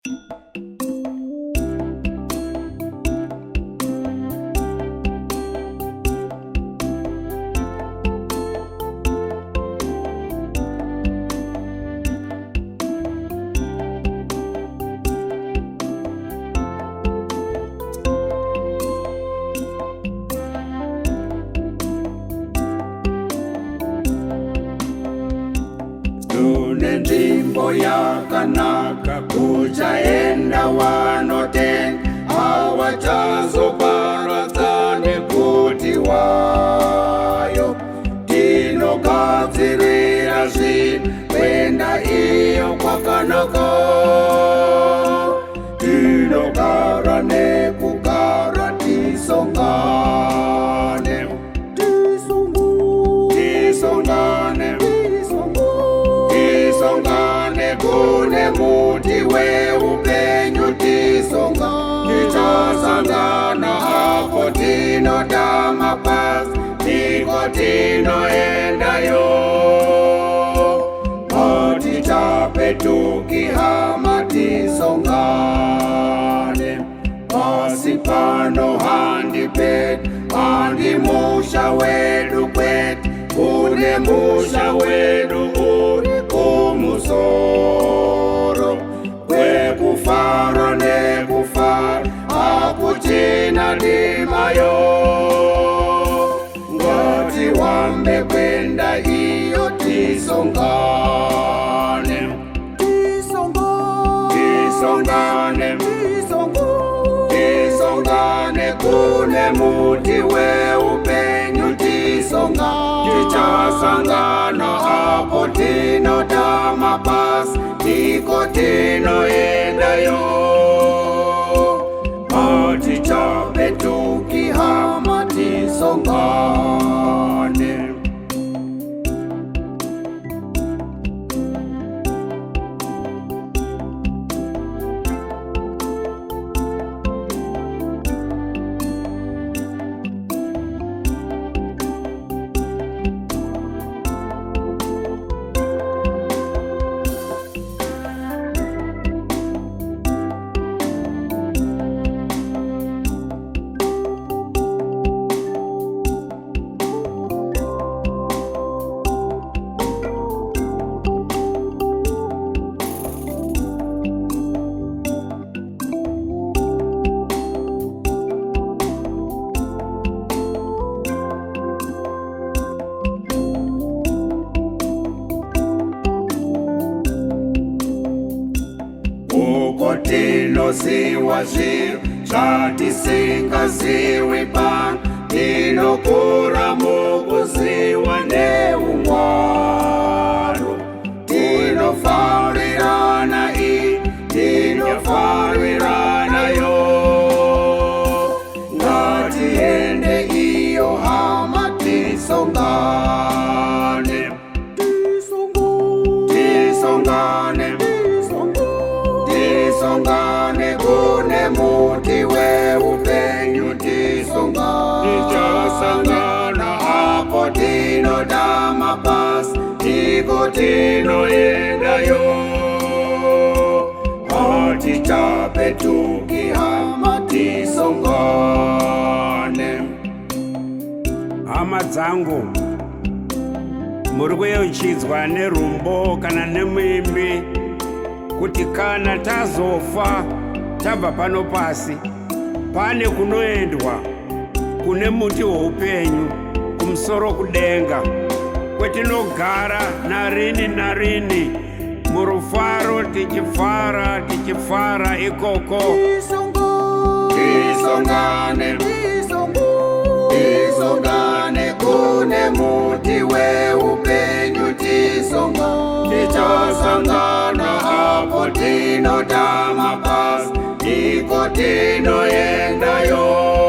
NZVIMBO yakanaka kuchaenda wanotenga hawachazoparatsane kuti wayo tinogadzirira zvinhu kwenda iyo kwakanaka tinogara nekugara tisongane tisongane kune muti weupenyu tichasangana apo tinotama pasi ndiko tinoendayo hatichapetuki hama tisongane pasi pano handipeti handimusha wedu kwete kune musha wedu uri kumusoro kwekufara nekufara hakuchina ndimayo ngatiwambe kwenda iyo tisongane kune muti weupenyu tichasangana apo tinotama pasi ndiko tinoendayo hatichapetuki hama tisongane. Tinosiwa zviro zvatisingazivi pano tinokura mukuziwa neumwaro tinofarirana tinofariranayo ngatiende iyo hama tisongane kune muti weupenyu tichasangana apo tinotama pasi ndiko tinoendayo hatichapetuki hama tisongane. Hama dzangu, muri kuyeuchidzwa nerumbo kana nemuimbi kuti kana tazofa tabva pano pasi pane kunoendwa kune muti weupenyu kumusoro kudenga kwetinogara narini narini murufaro tichifara ikoko. Tisongane kune muti weupenyu tichasangana apo tinotama pasi ndiko tinoendayo